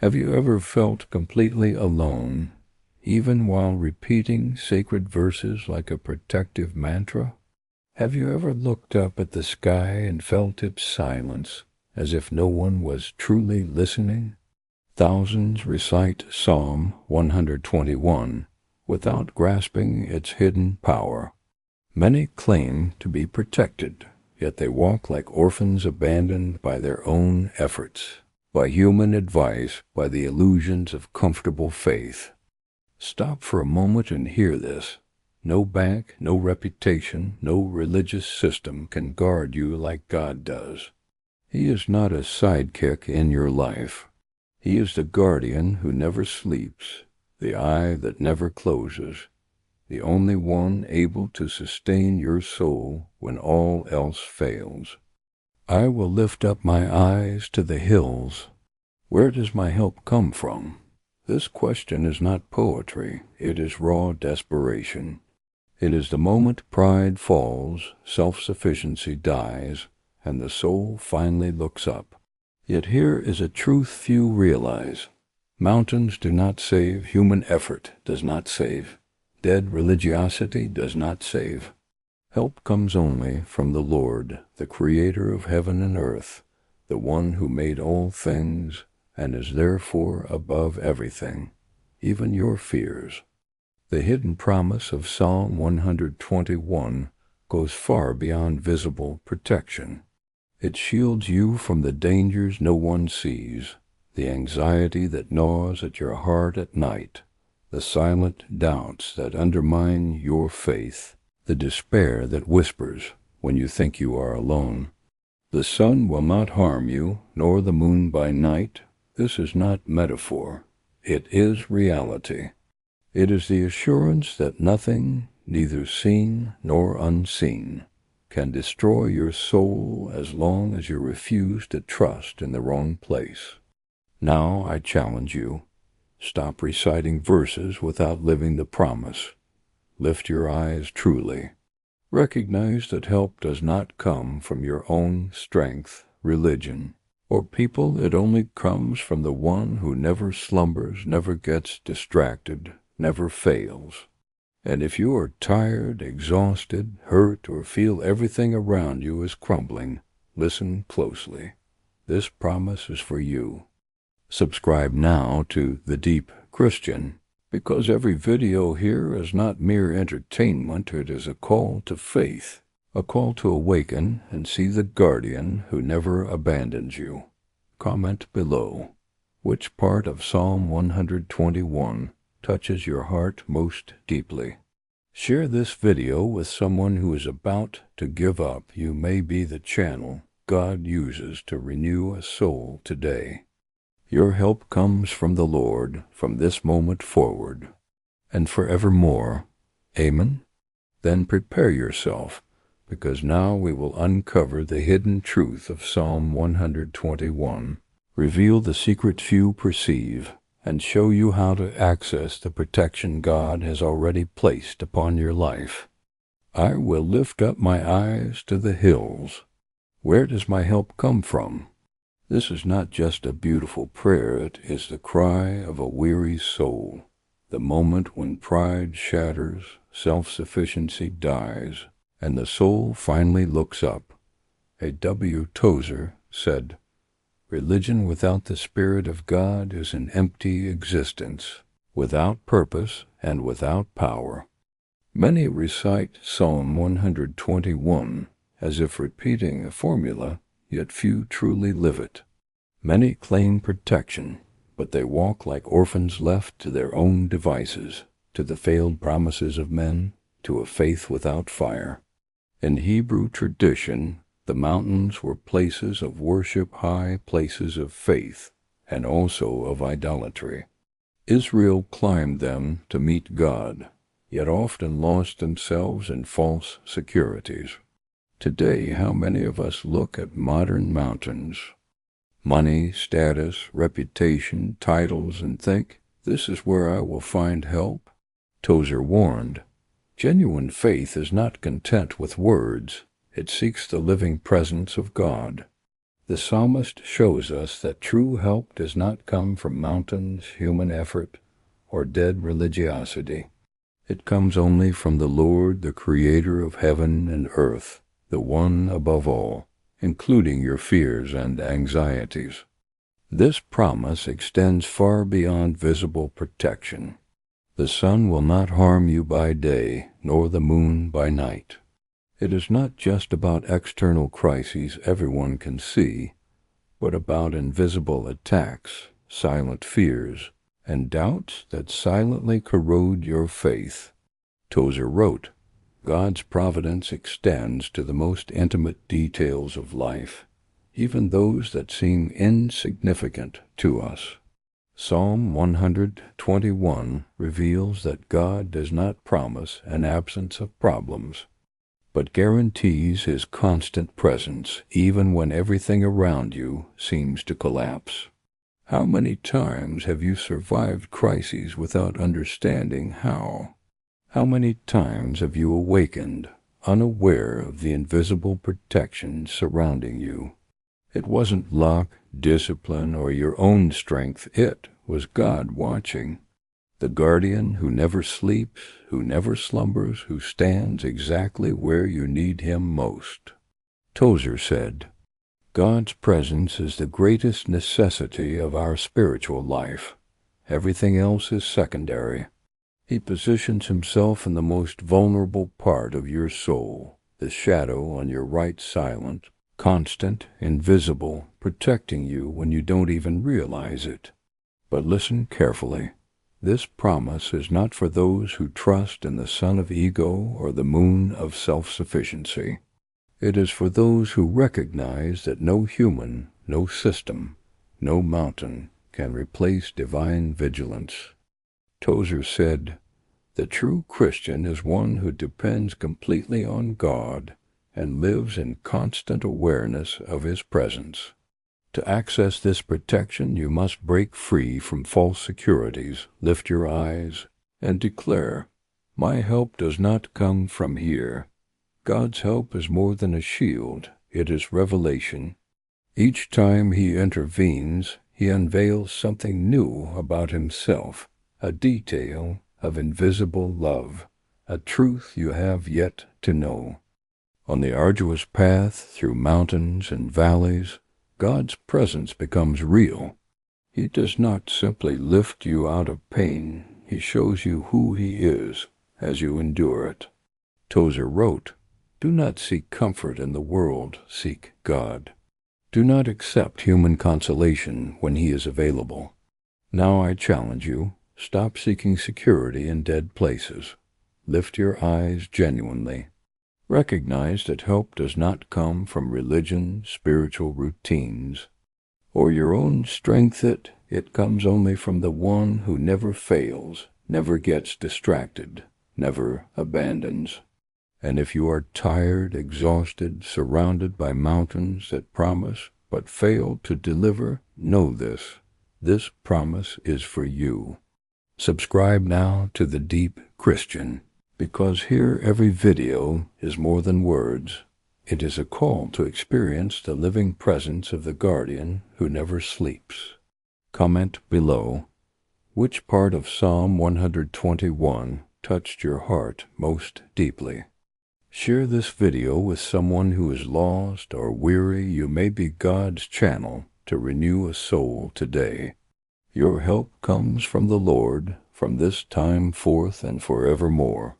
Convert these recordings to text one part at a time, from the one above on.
Have you ever felt completely alone, even while repeating sacred verses like a protective mantra? Have you ever looked up at the sky and felt its silence, as if no one was truly listening? Thousands recite Psalm 121 without grasping its hidden power. Many claim to be protected, yet they walk like orphans abandoned by their own efforts, by human advice, by the illusions of comfortable faith. Stop for a moment and hear this. No bank, no reputation, no religious system can guard you like God does. He is not a sidekick in your life. He is the guardian who never sleeps, the eye that never closes, the only one able to sustain your soul when all else fails. I will lift up my eyes to the hills. Where does my help come from? This question is not poetry, it is raw desperation. It is the moment pride falls, self-sufficiency dies, and the soul finally looks up. Yet here is a truth few realize. Mountains do not save, human effort does not save, dead religiosity does not save. Help comes only from the Lord, the Creator of heaven and earth, the one who made all things and is therefore above everything, even your fears. The hidden promise of Psalm 121 goes far beyond visible protection. It shields you from the dangers no one sees, the anxiety that gnaws at your heart at night, the silent doubts that undermine your faith, the despair that whispers when you think you are alone. The sun will not harm you, nor the moon by night. This is not metaphor. It is reality. It is the assurance that nothing, neither seen nor unseen, can destroy your soul as long as you refuse to trust in the wrong place. Now I challenge you. Stop reciting verses without living the promise. Lift your eyes truly. Recognize that help does not come from your own strength, religion, or people. It only comes from the one who never slumbers, never gets distracted, never fails. And if you are tired, exhausted, hurt, or feel everything around you is crumbling, listen closely. This promise is for you. Subscribe now to The Deep Christian, because every video here is not mere entertainment. It is a call to faith, a call to awaken and see the guardian who never abandons you. Comment below. Which part of Psalm 121 touches your heart most deeply? Share this video with someone who is about to give up. You may be the channel God uses to renew a soul today. Your help comes from the Lord from this moment forward and forevermore. Amen? Then prepare yourself, because now we will uncover the hidden truth of Psalm 121, reveal the secret few perceive, and show you how to access the protection God has already placed upon your life. I will lift up my eyes to the hills. Where does my help come from? This is not just a beautiful prayer, it is the cry of a weary soul, the moment when pride shatters, self-sufficiency dies, and the soul finally looks up. A.W. Tozer said, "Religion without the Spirit of God is an empty existence, without purpose and without power." Many recite Psalm 121 as if repeating a formula, yet few truly live it. Many claim protection, but they walk like orphans left to their own devices, to the failed promises of men, to a faith without fire. In Hebrew tradition, the mountains were places of worship, high places of faith, and also of idolatry. Israel climbed them to meet God, yet often lost themselves in false securities. Today, how many of us look at modern mountains, money, status, reputation, titles, and think, this is where I will find help? Tozer warned, genuine faith is not content with words. It seeks the living presence of God. The psalmist shows us that true help does not come from mountains, human effort, or dead religiosity. It comes only from the Lord, the Creator of heaven and earth, the one above all, including your fears and anxieties. This promise extends far beyond visible protection. The sun will not harm you by day, nor the moon by night. It is not just about external crises everyone can see, but about invisible attacks, silent fears, and doubts that silently corrode your faith. Tozer wrote, "God's providence extends to the most intimate details of life, even those that seem insignificant to us." Psalm 121 reveals that God does not promise an absence of problems, but guarantees His constant presence even when everything around you seems to collapse. How many times have you survived crises without understanding how? How many times have you awakened, unaware of the invisible protection surrounding you? It wasn't luck, discipline, or your own strength. It was God watching. The guardian who never sleeps, who never slumbers, who stands exactly where you need Him most. Tozer said, "God's presence is the greatest necessity of our spiritual life. Everything else is secondary. He positions Himself in the most vulnerable part of your soul, the shadow on your right silent, constant, invisible, protecting you when you don't even realize it. But listen carefully. This promise is not for those who trust in the sun of ego or the moon of self-sufficiency. It is for those who recognize that no human, no system, no mountain can replace divine vigilance." Tozer said, "The true Christian is one who depends completely on God and lives in constant awareness of His presence. To access this protection, you must break free from false securities, lift your eyes, and declare, 'My help does not come from here.' God's help is more than a shield, it is revelation. Each time He intervenes, He unveils something new about Himself, a detail of invisible love, a truth you have yet to know. On the arduous path through mountains and valleys, God's presence becomes real. He does not simply lift you out of pain, He shows you who He is as you endure it." Tozer wrote, "Do not seek comfort in the world, seek God. Do not accept human consolation when He is available. Now I challenge you, stop seeking security in dead places. Lift your eyes genuinely. Recognize that help does not come from religion, spiritual routines, or your own strength. It comes only from the one who never fails, never gets distracted, never abandons. And if you are tired, exhausted, surrounded by mountains that promise but fail to deliver, know this. This promise is for you. Subscribe now to The Deep Christian, because here every video is more than words. It is a call to experience the living presence of the guardian who never sleeps. Comment below, which part of Psalm 121 touched your heart most deeply? Share this video with someone who is lost or weary. You may be God's channel to renew a soul today. Your help comes from the Lord from this time forth and forevermore.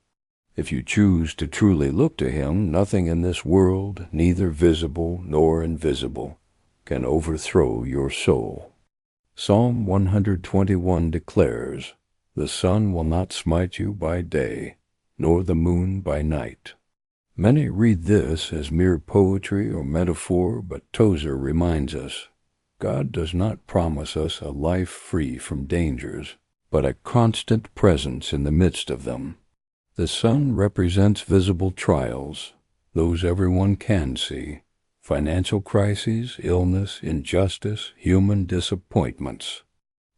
If you choose to truly look to Him, nothing in this world, neither visible nor invisible, can overthrow your soul. Psalm 121 declares, "The sun will not smite you by day, nor the moon by night." Many read this as mere poetry or metaphor, but Tozer reminds us, God does not promise us a life free from dangers, but a constant presence in the midst of them. The sun represents visible trials, those everyone can see, financial crises, illness, injustice, human disappointments.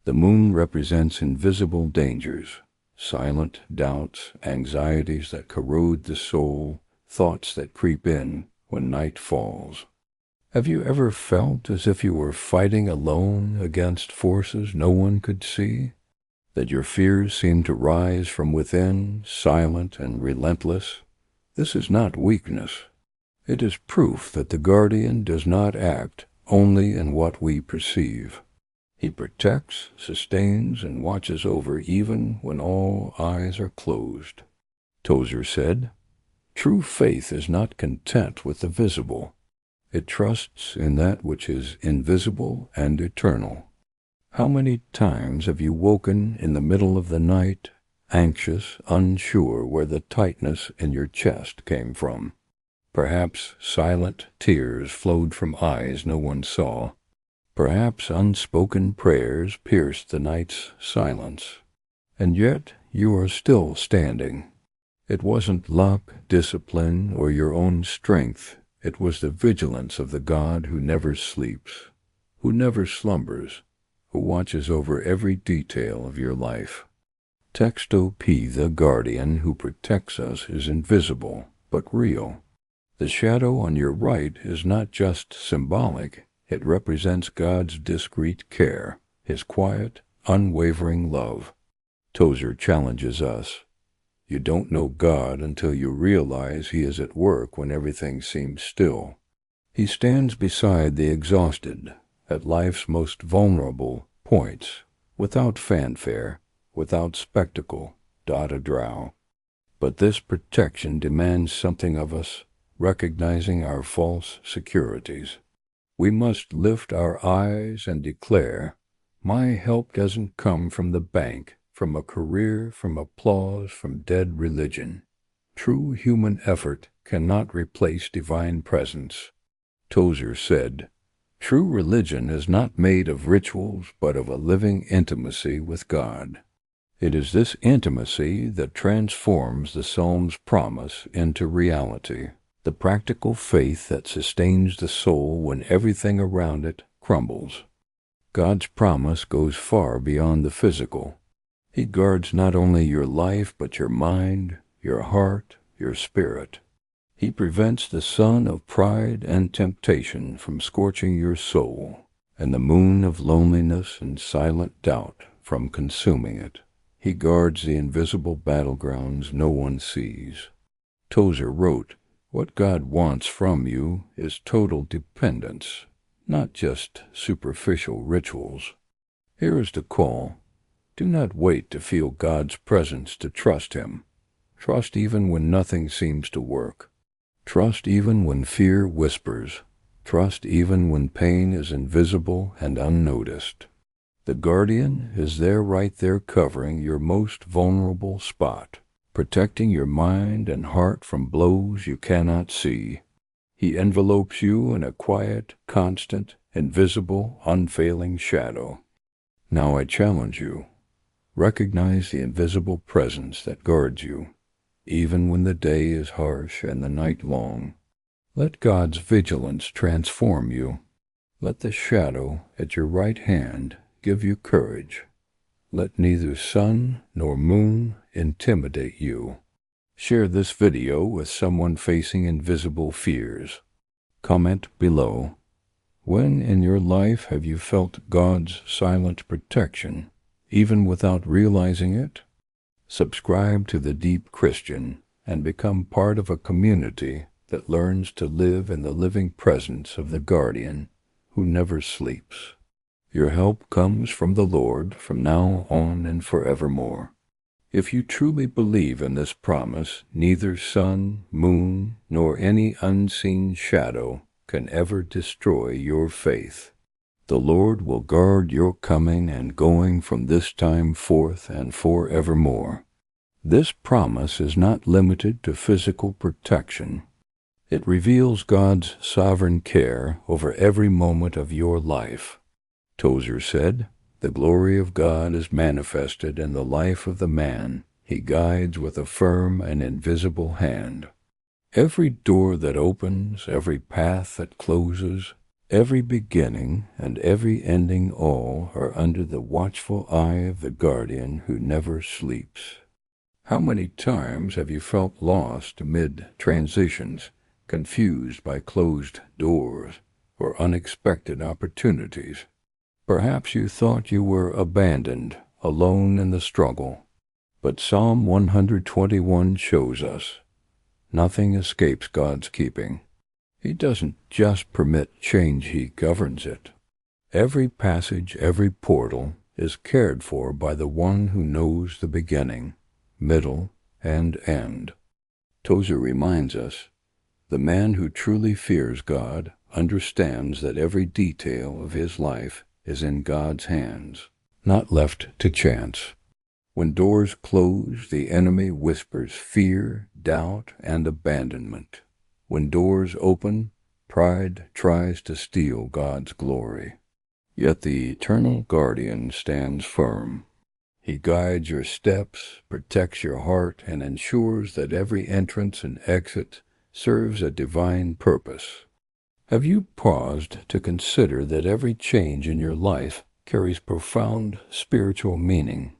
The moon represents invisible dangers, silent doubts, anxieties that corrode the soul, thoughts that creep in when night falls. Have you ever felt as if you were fighting alone against forces no one could see? That your fears seem to rise from within, silent and relentless? This is not weakness. It is proof that the guardian does not act only in what we perceive. He protects, sustains, and watches over even when all eyes are closed. Tozer said, "True faith is not content with the visible. It trusts in that which is invisible and eternal." How many times have you woken in the middle of the night, anxious, unsure where the tightness in your chest came from? Perhaps silent tears flowed from eyes no one saw. Perhaps unspoken prayers pierced the night's silence. And yet you are still standing. It wasn't luck, discipline, or your own strength. It was the vigilance of the God who never sleeps, who never slumbers, who watches over every detail of your life. Texto P, the guardian who protects us, is invisible, but real. The shadow on your right is not just symbolic. It represents God's discreet care, His quiet, unwavering love. Tozer challenges us. You don't know God until you realize He is at work when everything seems still. He stands beside the exhausted, at life's most vulnerable points, without fanfare, without spectacle, da-da-drow. But this protection demands something of us, recognizing our false securities. We must lift our eyes and declare, "My help doesn't come from the bank, from a career, from applause, from dead religion." True human effort cannot replace divine presence. Tozer said, "True religion is not made of rituals, but of a living intimacy with God." It is this intimacy that transforms the Psalm's promise into reality. The practical faith that sustains the soul when everything around it crumbles. God's promise goes far beyond the physical. He guards not only your life, but your mind, your heart, your spirit. He prevents the sun of pride and temptation from scorching your soul, and the moon of loneliness and silent doubt from consuming it. He guards the invisible battlegrounds no one sees. Tozer wrote, "What God wants from you is total dependence, not just superficial rituals." Here is the call. Do not wait to feel God's presence to trust Him. Trust even when nothing seems to work. Trust even when fear whispers. Trust even when pain is invisible and unnoticed. The guardian is there right there covering your most vulnerable spot, protecting your mind and heart from blows you cannot see. He envelopes you in a quiet, constant, invisible, unfailing shadow. Now I challenge you. Recognize the invisible presence that guards you, even when the day is harsh and the night long. Let God's vigilance transform you. Let the shadow at your right hand give you courage. Let neither sun nor moon intimidate you. Share this video with someone facing invisible fears. Comment below. When in your life have you felt God's silent protection, even without realizing it? Subscribe to The Deep Christian and become part of a community that learns to live in the living presence of the guardian who never sleeps. Your help comes from the Lord from now on and forevermore. If you truly believe in this promise, neither sun, moon, nor any unseen shadow can ever destroy your faith. The Lord will guard your coming and going from this time forth and forevermore. This promise is not limited to physical protection. It reveals God's sovereign care over every moment of your life. Tozer said, "The glory of God is manifested in the life of the man He guides with a firm and invisible hand." Every door that opens, every path that closes, every beginning and every ending, all are under the watchful eye of the guardian who never sleeps. How many times have you felt lost amid transitions, confused by closed doors, for unexpected opportunities. Perhaps you thought you were abandoned, alone in the struggle. But Psalm 121 shows us nothing escapes God's keeping. He doesn't just permit change, He governs it. Every passage, every portal is cared for by the one who knows the beginning, middle, and end. Tozer reminds us, the man who truly fears God understands that every detail of his life is in God's hands, not left to chance. When doors close, the enemy whispers fear, doubt, and abandonment. When doors open, pride tries to steal God's glory. Yet the eternal guardian stands firm. He guides your steps, protects your heart, and ensures that every entrance and exit serves a divine purpose. Have you paused to consider that every change in your life carries profound spiritual meaning?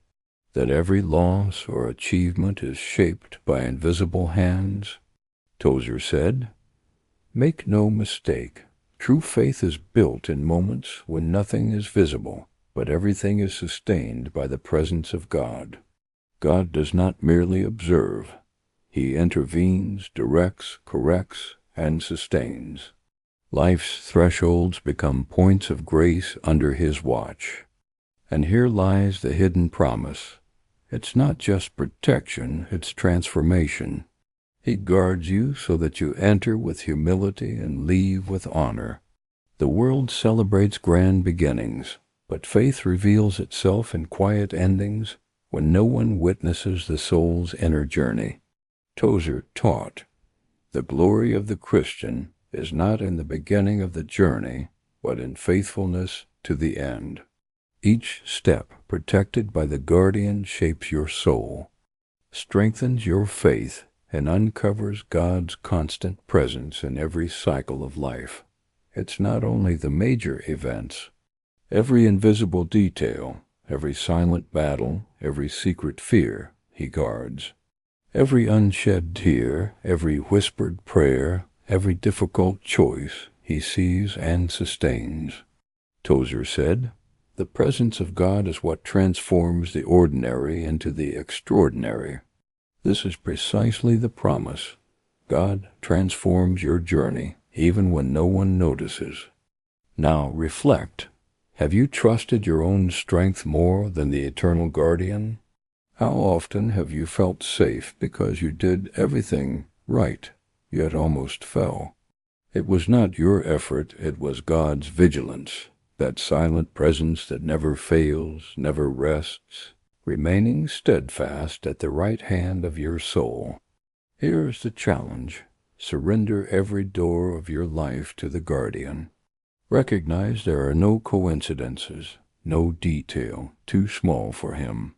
That every loss or achievement is shaped by invisible hands? Tozer said, "Make no mistake, true faith is built in moments when nothing is visible, but everything is sustained by the presence of God. God does not merely observe. He intervenes, directs, corrects, and sustains. Life's thresholds become points of grace under His watch. And here lies the hidden promise. It's not just protection, it's transformation. He guards you so that you enter with humility and leave with honor. The world celebrates grand beginnings, but faith reveals itself in quiet endings when no one witnesses the soul's inner journey. Tozer taught, the glory of the Christian is not in the beginning of the journey, but in faithfulness to the end. Each step protected by the guardian shapes your soul, strengthens your faith, and uncovers God's constant presence in every cycle of life. It's not only the major events. Every invisible detail, every silent battle, every secret fear, He guards. Every unshed tear, every whispered prayer, every difficult choice, He sees and sustains. Tozer said, the presence of God is what transforms the ordinary into the extraordinary. This is precisely the promise. God transforms your journey, even when no one notices. Now reflect. Have you trusted your own strength more than the eternal guardian? How often have you felt safe because you did everything right, yet almost fell? It was not your effort, it was God's vigilance, that silent presence that never fails, never rests, remaining steadfast at the right hand of your soul. Here's the challenge. Surrender every door of your life to the guardian. Recognize there are no coincidences, no detail too small for Him.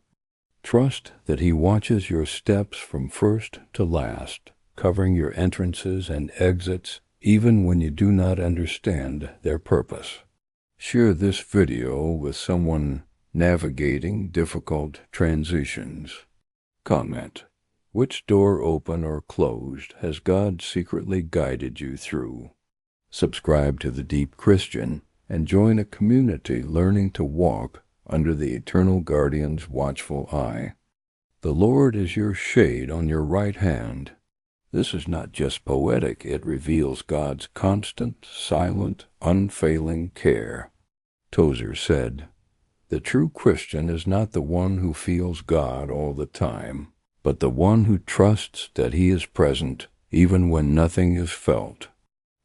Trust that He watches your steps from first to last, covering your entrances and exits even when you do not understand their purpose. Share this video with someone navigating difficult transitions. Comment, which door open or closed has God secretly guided you through? Subscribe to The Deep Christian and join a community learning to walk under the eternal guardian's watchful eye. The Lord is your shade on your right hand. This is not just poetic, it reveals God's constant, silent, unfailing care. Tozer said, the true Christian is not the one who feels God all the time, but the one who trusts that He is present even when nothing is felt.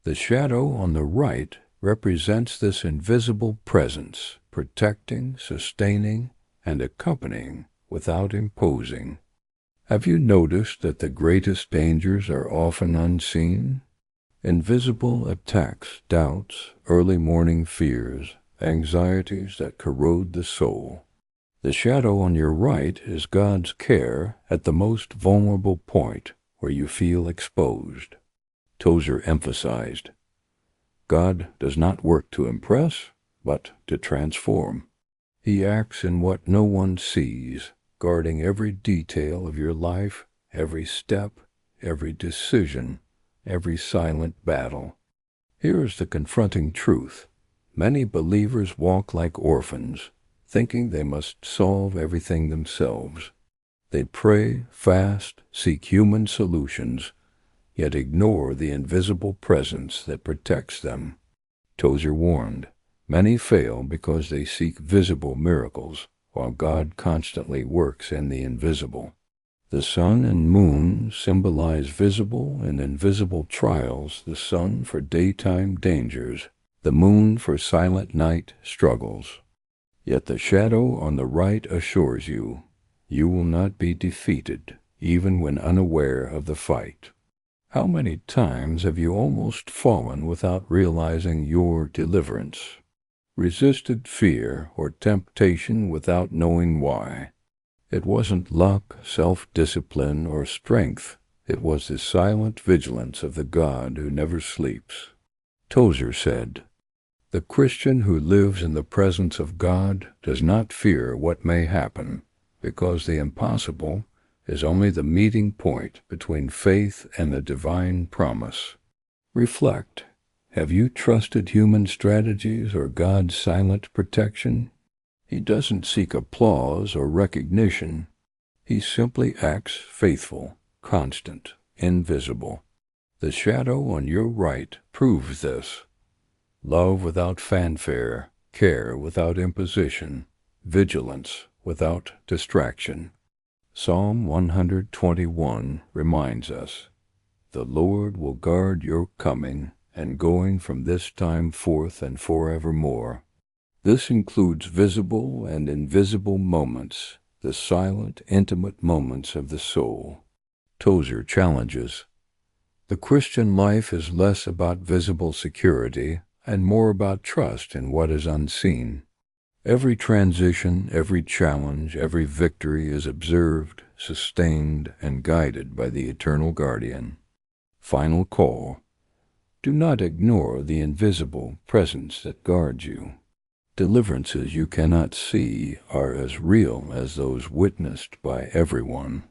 The shadow on the right represents this invisible presence, protecting, sustaining, and accompanying without imposing. Have you noticed that the greatest dangers are often unseen? Invisible attacks, doubts, early morning fears, anxieties that corrode the soul. The shadow on your right is God's care at the most vulnerable point where you feel exposed. Tozer emphasized, God does not work to impress, but to transform. He acts in what no one sees, guarding every detail of your life, every step, every decision, every silent battle. Here is the confronting truth. Many believers walk like orphans, thinking they must solve everything themselves. They pray, fast, seek human solutions, yet ignore the invisible presence that protects them. Tozer warned, many fail because they seek visible miracles, while God constantly works in the invisible. The sun and moon symbolize visible and invisible trials, the sun for daytime dangers, the moon for silent night struggles. Yet the shadow on the right assures you, you will not be defeated, even when unaware of the fight. How many times have you almost fallen without realizing your deliverance? Resisted fear or temptation without knowing why? It wasn't luck, self-discipline, or strength. It was the silent vigilance of the God who never sleeps. Tozer said, "The Christian who lives in the presence of God does not fear what may happen, because the impossible is only the meeting point between faith and the divine promise." Reflect. Have you trusted human strategies or God's silent protection? He doesn't seek applause or recognition. He simply acts faithful, constant, invisible. The shadow on your right proves this. Love without fanfare, care without imposition, vigilance without distraction. Psalm 121 reminds us, "The Lord will guard your coming and going from this time forth and forevermore." This includes visible and invisible moments, the silent, intimate moments of the soul. Tozer challenges, the Christian life is less about visible security and more about trust in what is unseen. Every transition, every challenge, every victory is observed, sustained, and guided by the eternal guardian. Final call. Do not ignore the invisible presence that guards you. Deliverances you cannot see are as real as those witnessed by everyone.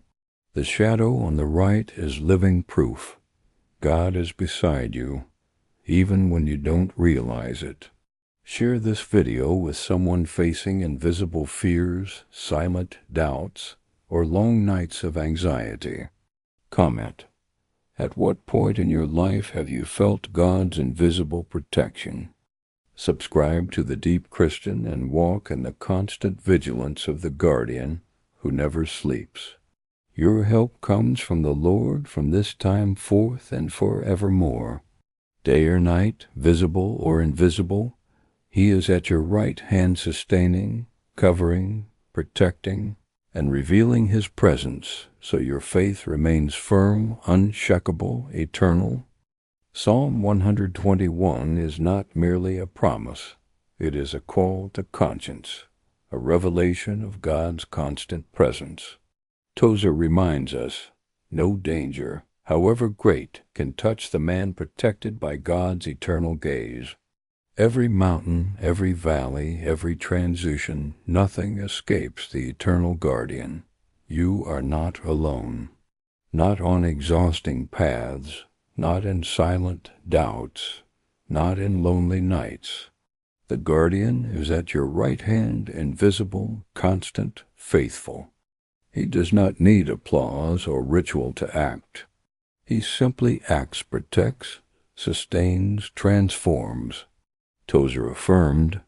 The shadow on the right is living proof. God is beside you, even when you don't realize it. Share this video with someone facing invisible fears, silent doubts, or long nights of anxiety. Comment. At what point in your life have you felt God's invisible protection? Subscribe to the Deep Christian and walk in the constant vigilance of the guardian who never sleeps. Your help comes from the Lord from this time forth and forevermore. Day or night, visible or invisible, He is at your right hand sustaining, covering, protecting, and revealing His presence so your faith remains firm, unshakable, eternal. Psalm 121 is not merely a promise. It is a call to conscience, a revelation of God's constant presence. Tozer reminds us, no danger, however great, can touch the man protected by God's eternal gaze. Every mountain, every valley, every transition, nothing escapes the eternal guardian. You are not alone. Not on exhausting paths, not in silent doubts, not in lonely nights. The guardian is at your right hand, invisible, constant, faithful. He does not need applause or ritual to act. He simply acts, protects, sustains, transforms. Tozer affirmed,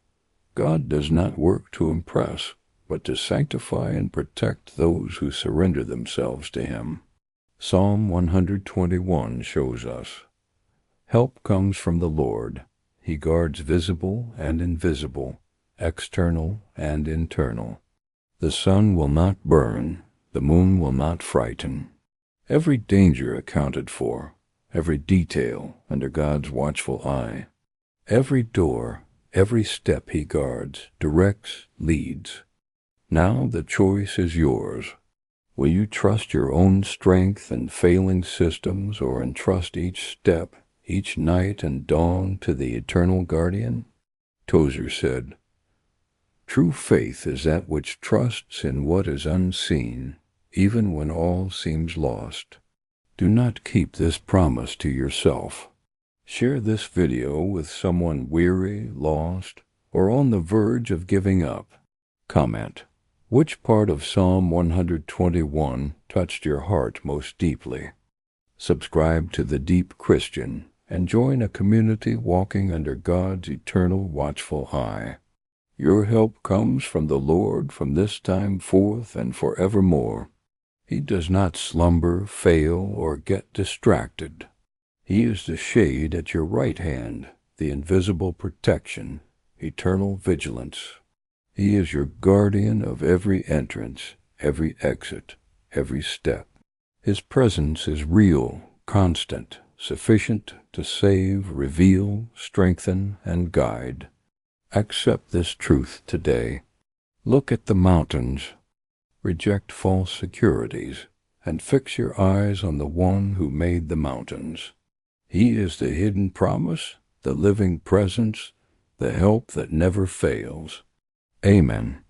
God does not work to impress, but to sanctify and protect those who surrender themselves to Him. Psalm 121 shows us, help comes from the Lord. He guards visible and invisible, external and internal. The sun will not burn, the moon will not frighten. Every danger accounted for, every detail under God's watchful eye. Every door, every step He guards, directs, leads. Now the choice is yours. Will you trust your own strength and failing systems, or entrust each step, each night and dawn to the eternal guardian? Tozer said, true faith is that which trusts in what is unseen, even when all seems lost. Do not keep this promise to yourself. Share this video with someone weary, lost, or on the verge of giving up. Comment: which part of Psalm 121 touched your heart most deeply? Subscribe to The Deep Christian and join a community walking under God's eternal watchful eye. Your help comes from the Lord from this time forth and forevermore. He does not slumber, fail, or get distracted. He is the shade at your right hand, the invisible protection, eternal vigilance. He is your guardian of every entrance, every exit, every step. His presence is real, constant, sufficient to save, reveal, strengthen, and guide. Accept this truth today. Look at the mountains. Reject false securities, and fix your eyes on the one who made the mountains. He is the hidden promise, the living presence, the help that never fails. Amen.